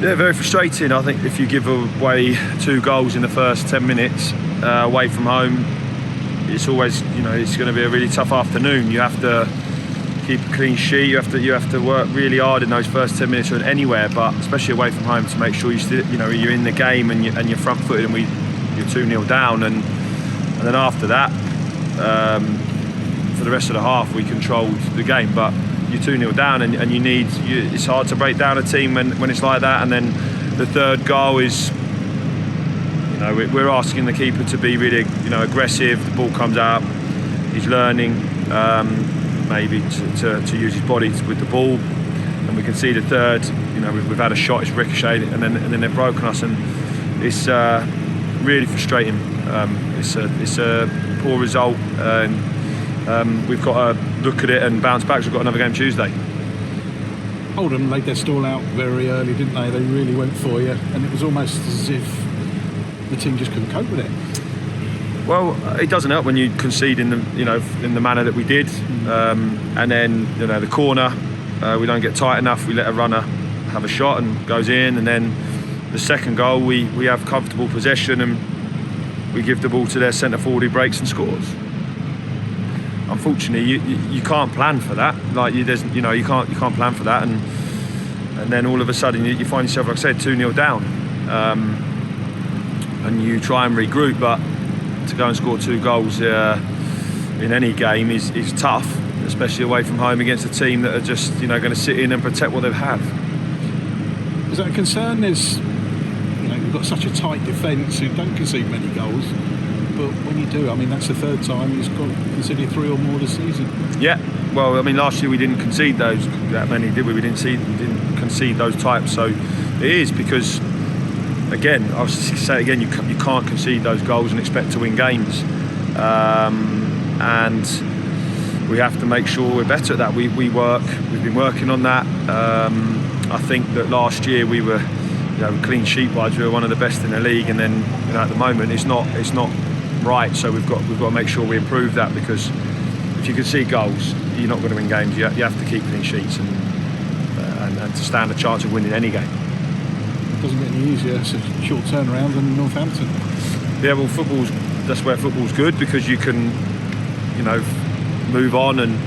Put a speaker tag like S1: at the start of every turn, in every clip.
S1: Yeah, very frustrating. I think if you give away 2 goals in the first 10 minutes away from home, it's always, it's going to be a really tough afternoon. You have to keep a clean sheet. You have to work really hard in those first 10 minutes or anywhere, but especially away from home, to make sure you're in the game and you're front-footed, and you're 2-0 down, and then after that, for the rest of the half, we controlled the game. But you're 2-0 down, and it's hard to break down a team when it's like that. And then the third goal is, we're asking the keeper to be really, aggressive. The ball comes out, he's learning maybe to use his body with the ball, and we can see the third. We've had a shot, it's ricocheted, and then they've broken us, and it's really frustrating. It's a poor result, and we've got to look at it and bounce back. We've got another game Tuesday.
S2: Oldham laid their stall out very early, didn't they? They really went for you, and it was almost as if the team just couldn't cope with it.
S1: Well, it doesn't help when you concede in the manner that we did, and then the corner, we don't get tight enough. We let a runner have a shot and goes in, and then the second goal, we have comfortable possession and we give the ball to their centre forward who breaks and scores. Unfortunately, you can't plan for that. You can't plan for that, and then all of a sudden you find yourself, like I said, 2-0 down, and you try and regroup. But to go and score 2 goals in any game is tough, especially away from home against a team that are just going to sit in and protect what they have.
S2: Is that a concern? You've got such a tight defence who don't concede many goals, but when you do, that's the third time he's got conceded 3 or more this season. Yeah,
S1: well, last year we didn't concede that many, did we? We didn't concede those types, so it is because, again, I'll say it again, you can't concede those goals and expect to win games, and we have to make sure we're better at that. We've been working on that. I think that last year we were, clean sheet wise, we were one of the best in the league, and then at the moment it's not right. So we've got to make sure we improve that, because if you concede goals, you're not going to win games. You have to keep clean sheets and to stand a chance of winning any game.
S2: It doesn't get any easier. It's a short turnaround in Northampton.
S1: Yeah, well, that's where football's good, because you can, move on and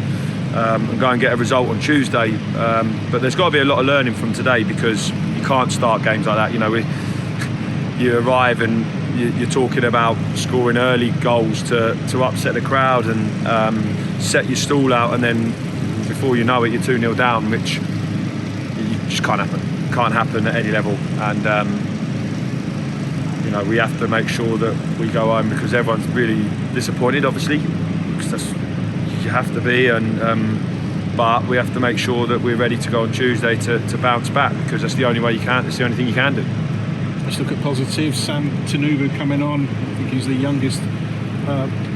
S1: go and get a result on Tuesday. But there's got to be a lot of learning from today, because you can't start games like that. You arrive and you're talking about scoring early goals to upset the crowd and set your stall out, and then before you know it, you're 2-0 down, which just can't happen. Can't happen at any level. And we have to make sure that we go home, because everyone's really disappointed, obviously, because you have to be, but we have to make sure that we're ready to go on Tuesday to bounce back, because that's the only way you can. It's the only thing you can do.
S2: Let's look at positives. Sam Tanubu coming on. I think he's the youngest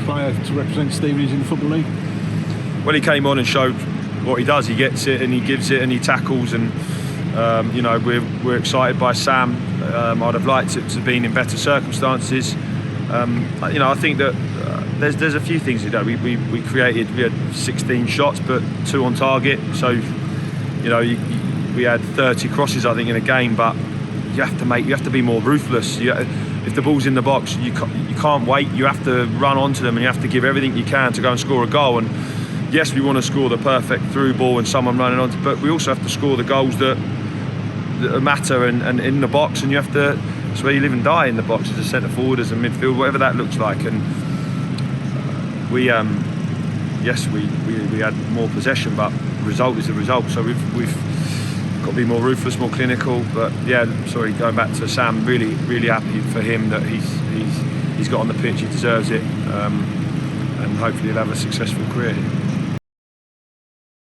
S2: player to represent Stevenage in the Football League.
S1: Well, he came on and showed what he does. He gets it and he gives it and he tackles, and we're excited by Sam. I'd have liked it to have been in better circumstances. I think that there's a few things we had 16 shots, but 2 on target. So we had 30 crosses, I think, in a game. But you have to be more ruthless. If the ball's in the box, you can't wait. You have to run onto them, and you have to give everything you can to go and score a goal. And yes, we want to score the perfect through ball and someone running onto, but we also have to score the goals that matter and in the box. And you have to. It's where you live and die, in the box, as a centre forward, as a midfield, whatever that looks like. And we had more possession, but the result is the result. So we've got to be more ruthless, more clinical. But going back to Sam, really happy for him that he's got on the pitch. He deserves it, and hopefully he'll have a successful career.